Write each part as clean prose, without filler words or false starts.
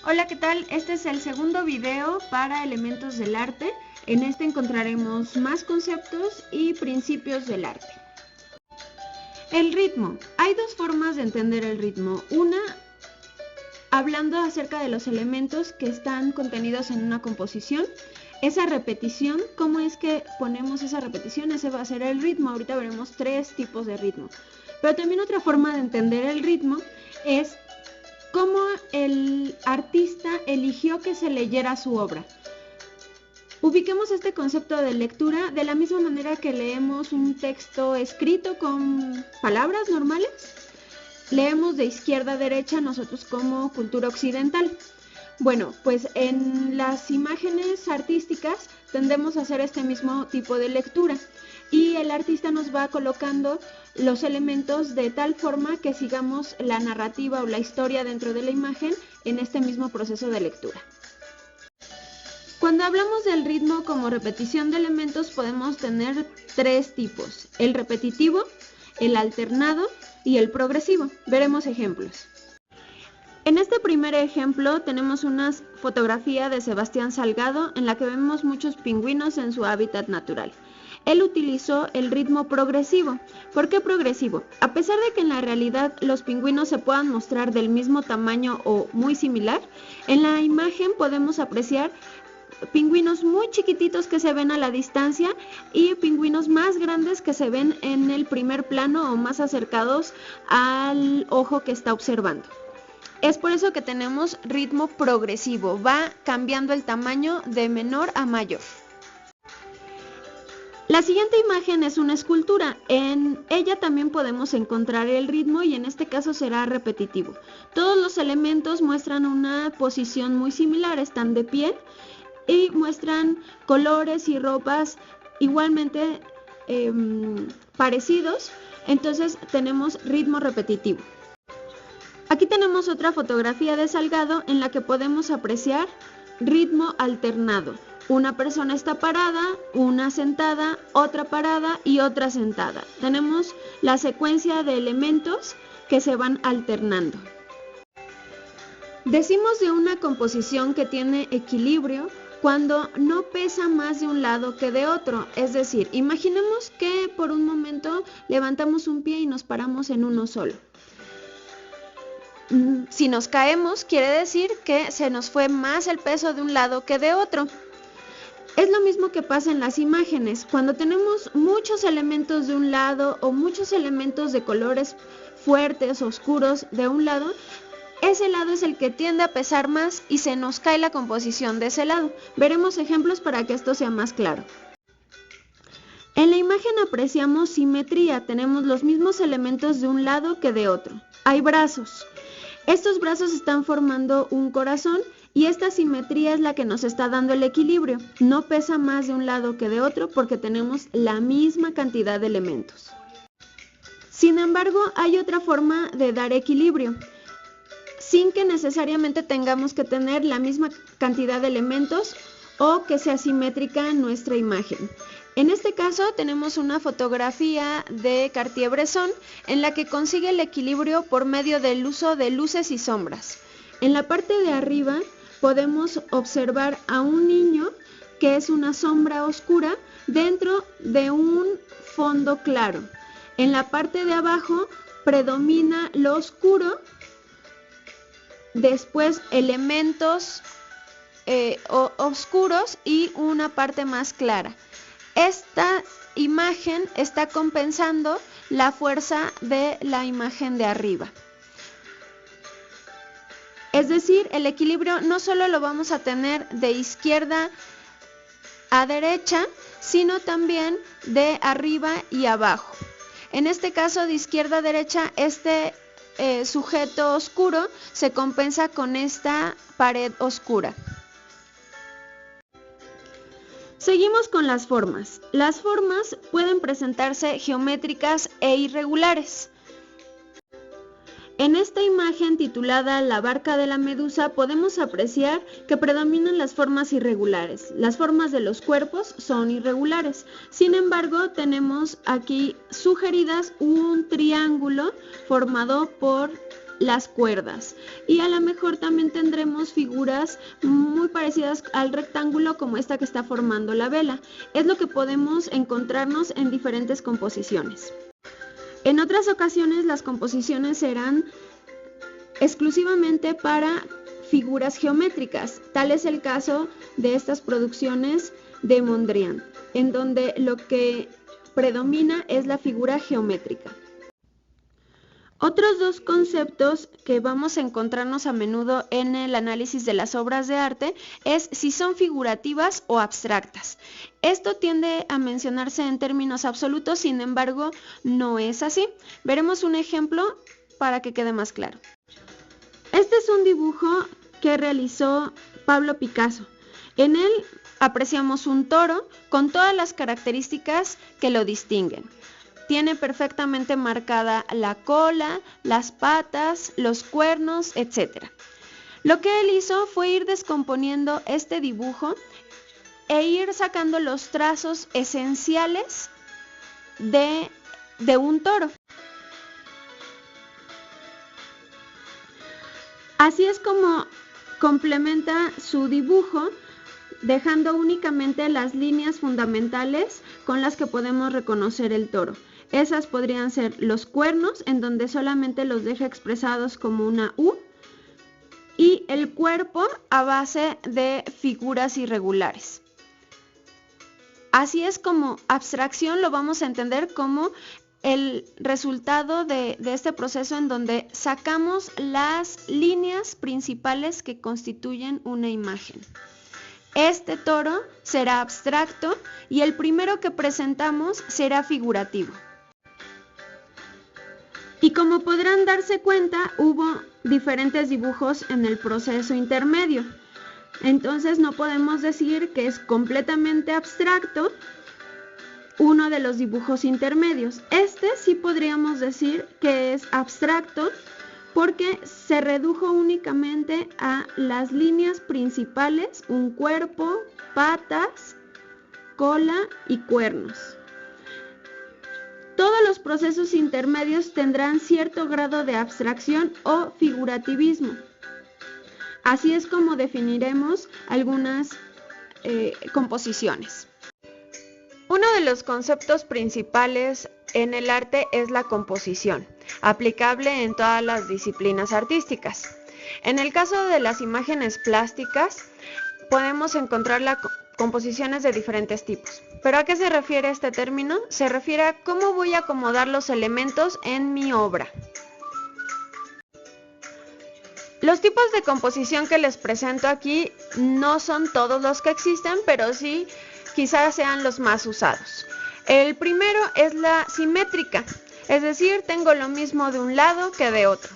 Hola, ¿qué tal? Este es el segundo video para elementos del arte. En este encontraremos más conceptos y principios del arte. El ritmo. Hay dos formas de entender el ritmo. Una, hablando acerca de los elementos que están contenidos en una composición. Esa repetición, ¿cómo es que ponemos esa repetición? Ese va a ser el ritmo. Ahorita veremos tres tipos de ritmo. Pero también otra forma de entender el ritmo es cómo el artista eligió que se leyera su obra. Ubiquemos este concepto de lectura de la misma manera que leemos un texto escrito con palabras normales. Leemos de izquierda a derecha nosotros como cultura occidental. Bueno, pues en las imágenes artísticas tendemos a hacer este mismo tipo de lectura y el artista nos va colocando los elementos de tal forma que sigamos la narrativa o la historia dentro de la imagen en este mismo proceso de lectura. Cuando hablamos del ritmo como repetición de elementos podemos tener tres tipos: el repetitivo, el alternado y el progresivo. Veremos ejemplos. En este primer ejemplo tenemos una fotografía de Sebastián Salgado en la que vemos muchos pingüinos en su hábitat natural. Él utilizó el ritmo progresivo. ¿Por qué progresivo? A pesar de que en la realidad los pingüinos se puedan mostrar del mismo tamaño o muy similar, en la imagen podemos apreciar pingüinos muy chiquititos que se ven a la distancia y pingüinos más grandes que se ven en el primer plano o más acercados al ojo que está observando. Es por eso que tenemos ritmo progresivo, va cambiando el tamaño de menor a mayor. La siguiente imagen es una escultura. En ella también podemos encontrar el ritmo y en este caso será repetitivo. Todos los elementos muestran una posición muy similar, están de pie y muestran colores y ropas igualmente parecidos, entonces tenemos ritmo repetitivo. Aquí tenemos otra fotografía de Salgado en la que podemos apreciar ritmo alternado. Una persona está parada, una sentada, otra parada y otra sentada. Tenemos la secuencia de elementos que se van alternando. Decimos de una composición que tiene equilibrio cuando no pesa más de un lado que de otro. Es decir, imaginemos que por un momento levantamos un pie y nos paramos en uno solo. Si nos caemos, quiere decir que se nos fue más el peso de un lado que de otro. Es lo mismo que pasa en las imágenes. Cuando tenemos muchos elementos de un lado o muchos elementos de colores fuertes, oscuros de un lado, ese lado es el que tiende a pesar más y se nos cae la composición de ese lado. Veremos ejemplos para que esto sea más claro. En la imagen apreciamos simetría. Tenemos los mismos elementos de un lado que de otro. Hay brazos. Estos brazos están formando un corazón y esta simetría es la que nos está dando el equilibrio. No pesa más de un lado que de otro porque tenemos la misma cantidad de elementos. Sin embargo, hay otra forma de dar equilibrio, sin que necesariamente tengamos que tener la misma cantidad de elementos o que sea simétrica en nuestra imagen. En este caso tenemos una fotografía de Cartier-Bresson en la que consigue el equilibrio por medio del uso de luces y sombras. En la parte de arriba podemos observar a un niño que es una sombra oscura dentro de un fondo claro. En la parte de abajo predomina lo oscuro, después elementos oscuros y una parte más clara. Esta imagen está compensando la fuerza de la imagen de arriba. Es decir, el equilibrio no solo lo vamos a tener de izquierda a derecha, sino también de arriba y abajo. En este caso, de izquierda a derecha, este sujeto oscuro se compensa con esta pared oscura. Seguimos con las formas. Las formas pueden presentarse geométricas e irregulares. En esta imagen titulada La barca de la medusa podemos apreciar que predominan las formas irregulares. Las formas de los cuerpos son irregulares. Sin embargo, tenemos aquí sugeridas un triángulo formado por las cuerdas, y a lo mejor también tendremos figuras muy parecidas al rectángulo como esta que está formando la vela. Es lo que podemos encontrarnos en diferentes composiciones. En otras ocasiones las composiciones serán exclusivamente para figuras geométricas. Tal es el caso de estas producciones de Mondrian, en donde lo que predomina es la figura geométrica. Otros dos conceptos que vamos a encontrarnos a menudo en el análisis de las obras de arte es si son figurativas o abstractas. Esto tiende a mencionarse en términos absolutos, sin embargo, no es así. Veremos un ejemplo para que quede más claro. Este es un dibujo que realizó Pablo Picasso. En él apreciamos un toro con todas las características que lo distinguen. Tiene perfectamente marcada la cola, las patas, los cuernos, etc. Lo que él hizo fue ir descomponiendo este dibujo e ir sacando los trazos esenciales de un toro. Así es como complementa su dibujo, dejando únicamente las líneas fundamentales con las que podemos reconocer el toro. Esas podrían ser los cuernos, en donde solamente los deja expresados como una U, y el cuerpo a base de figuras irregulares. Así es como abstracción lo vamos a entender como el resultado de este proceso en donde sacamos las líneas principales que constituyen una imagen. Este toro será abstracto y el primero que presentamos será figurativo. Y como podrán darse cuenta, hubo diferentes dibujos en el proceso intermedio. Entonces no podemos decir que es completamente abstracto uno de los dibujos intermedios. Este sí podríamos decir que es abstracto porque se redujo únicamente a las líneas principales, un cuerpo, patas, cola y cuernos. Todos los procesos intermedios tendrán cierto grado de abstracción o figurativismo. Así es como definiremos algunas composiciones. Uno de los conceptos principales en el arte es la composición, aplicable en todas las disciplinas artísticas. En el caso de las imágenes plásticas, podemos encontrar composiciones de diferentes tipos. ¿Pero a qué se refiere este término? Se refiere a cómo voy a acomodar los elementos en mi obra. Los tipos de composición que les presento aquí no son todos los que existen, pero sí quizás sean los más usados. El primero es la simétrica, es decir, tengo lo mismo de un lado que de otro.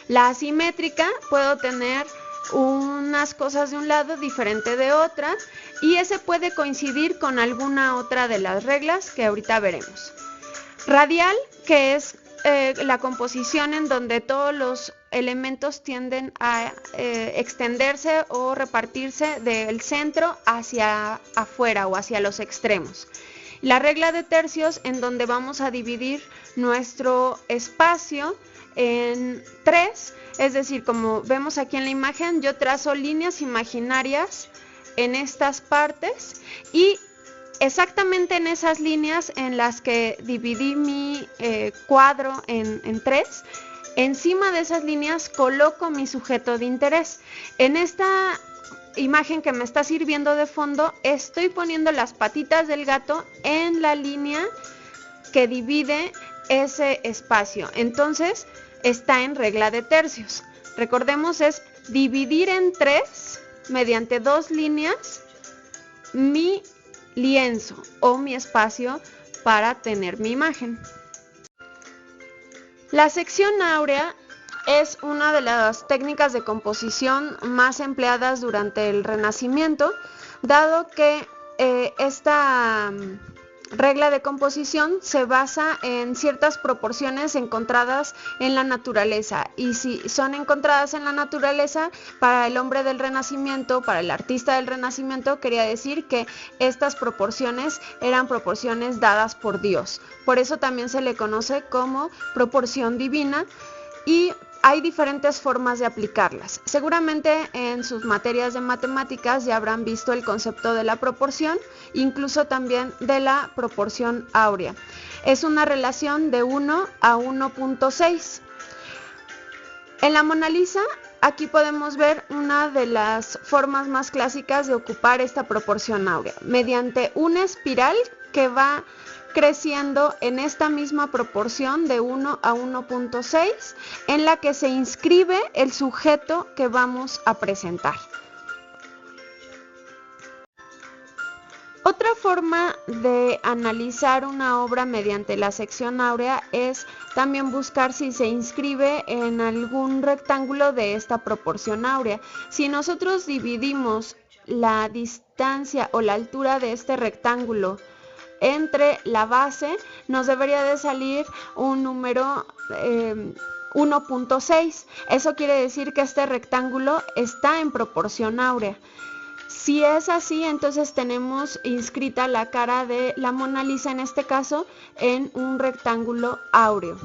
La asimétrica, puedo tener unas cosas de un lado diferente de otras y ese puede coincidir con alguna otra de las reglas que ahorita veremos. Radial, que es la composición en donde todos los elementos tienden a extenderse o repartirse del centro hacia afuera o hacia los extremos. La regla de tercios, en donde vamos a dividir nuestro espacio en tres, es decir, como vemos aquí en la imagen, yo trazo líneas imaginarias en estas partes y exactamente en esas líneas en las que dividí mi cuadro en tres, encima de esas líneas coloco mi sujeto de interés. En esta imagen que me está sirviendo de fondo, estoy poniendo las patitas del gato en la línea que divide ese espacio. Entonces, está en regla de tercios. Recordemos, es dividir en tres mediante dos líneas mi lienzo o mi espacio para tener mi imagen. La sección áurea es una de las técnicas de composición más empleadas durante el Renacimiento, dado que esta regla de composición se basa en ciertas proporciones encontradas en la naturaleza, y si son encontradas en la naturaleza, para el hombre del Renacimiento, para el artista del Renacimiento, quería decir que estas proporciones eran proporciones dadas por Dios. Por eso también se le conoce como proporción divina, y hay diferentes formas de aplicarlas. Seguramente en sus materias de matemáticas ya habrán visto el concepto de la proporción, incluso también de la proporción áurea. Es una relación de 1 a 1.6. En la Mona Lisa, aquí podemos ver una de las formas más clásicas de ocupar esta proporción áurea, mediante una espiral que va creciendo en esta misma proporción de 1 a 1.6, en la que se inscribe el sujeto que vamos a presentar. Otra forma de analizar una obra mediante la sección áurea es también buscar si se inscribe en algún rectángulo de esta proporción áurea. Si nosotros dividimos la distancia o la altura de este rectángulo entre la base, nos debería de salir un número 1.6. Eso quiere decir que este rectángulo está en proporción áurea. Si es así, entonces tenemos inscrita la cara de la Mona Lisa, en este caso, en un rectángulo áureo.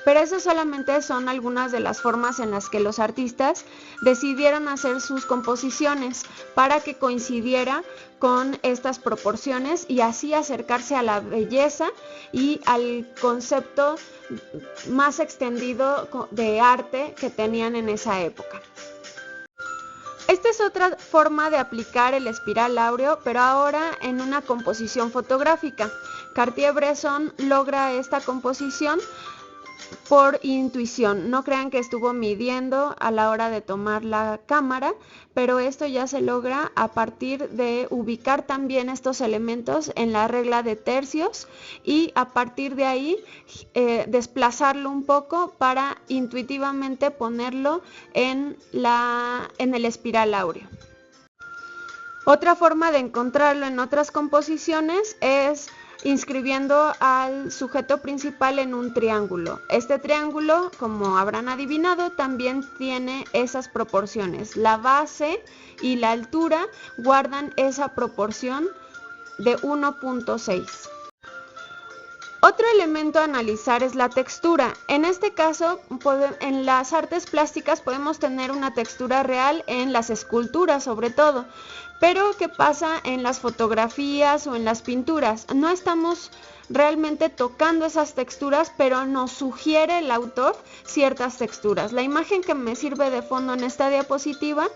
Pero esas solamente son algunas de las formas en las que los artistas decidieron hacer sus composiciones para que coincidiera con estas proporciones y así acercarse a la belleza y al concepto más extendido de arte que tenían en esa época. Esta es otra forma de aplicar el espiral áureo, pero ahora en una composición fotográfica. Cartier-Bresson logra esta composición por intuición. No crean que estuvo midiendo a la hora de tomar la cámara, pero esto ya se logra a partir de ubicar también estos elementos en la regla de tercios y a partir de ahí desplazarlo un poco para intuitivamente ponerlo en el espiral áureo. Otra forma de encontrarlo en otras composiciones es inscribiendo al sujeto principal en un triángulo. Este triángulo, como habrán adivinado, también tiene esas proporciones. La base y la altura guardan esa proporción de 1.6. Otro elemento a analizar es la textura. En este caso, en las artes plásticas podemos tener una textura real en las esculturas sobre todo. Pero ¿qué pasa en las fotografías o en las pinturas? No estamos realmente tocando esas texturas, pero nos sugiere el autor ciertas texturas. La imagen que me sirve de fondo en esta diapositiva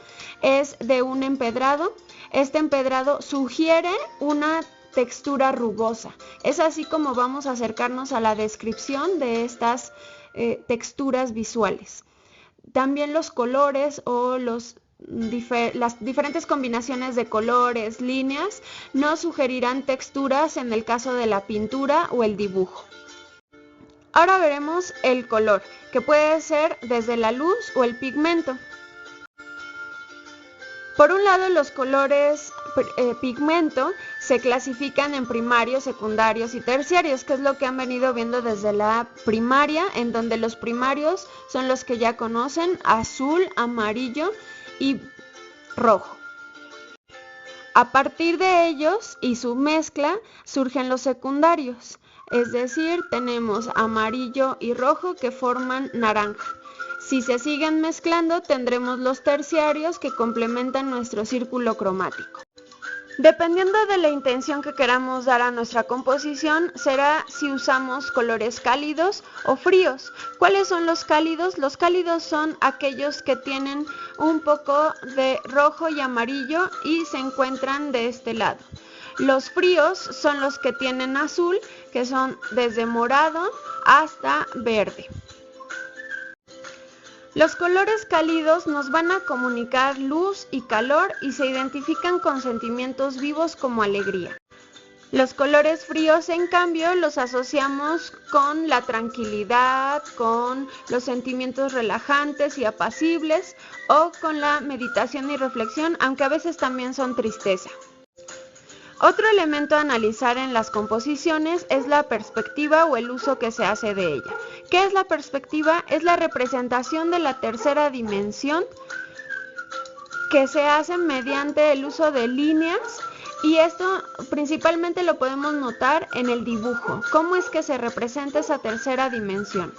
es de un empedrado. Este empedrado sugiere una textura rugosa. Es así como vamos a acercarnos a la descripción de estas texturas visuales. También los colores o las diferentes combinaciones de colores, líneas, nos sugerirán texturas en el caso de la pintura o el dibujo. Ahora veremos el color, que puede ser desde la luz o el pigmento. Por un lado, los colores pigmento se clasifican en primarios, secundarios y terciarios, que es lo que han venido viendo desde la primaria, en donde los primarios son los que ya conocen: azul, amarillo y rojo. A partir de ellos y su mezcla surgen los secundarios, es decir, tenemos amarillo y rojo que forman naranja. Si se siguen mezclando, tendremos los terciarios que complementan nuestro círculo cromático. Dependiendo de la intención que queramos dar a nuestra composición, será si usamos colores cálidos o fríos. ¿Cuáles son los cálidos? Los cálidos son aquellos que tienen un poco de rojo y amarillo y se encuentran de este lado. Los fríos son los que tienen azul, que son desde morado hasta verde. Los colores cálidos nos van a comunicar luz y calor y se identifican con sentimientos vivos como alegría. Los colores fríos, en cambio, los asociamos con la tranquilidad, con los sentimientos relajantes y apacibles o con la meditación y reflexión, aunque a veces también son tristeza. Otro elemento a analizar en las composiciones es la perspectiva o el uso que se hace de ella. ¿Qué es la perspectiva? Es la representación de la tercera dimensión que se hace mediante el uso de líneas, y esto principalmente lo podemos notar en el dibujo. ¿Cómo es que se representa esa tercera dimensión?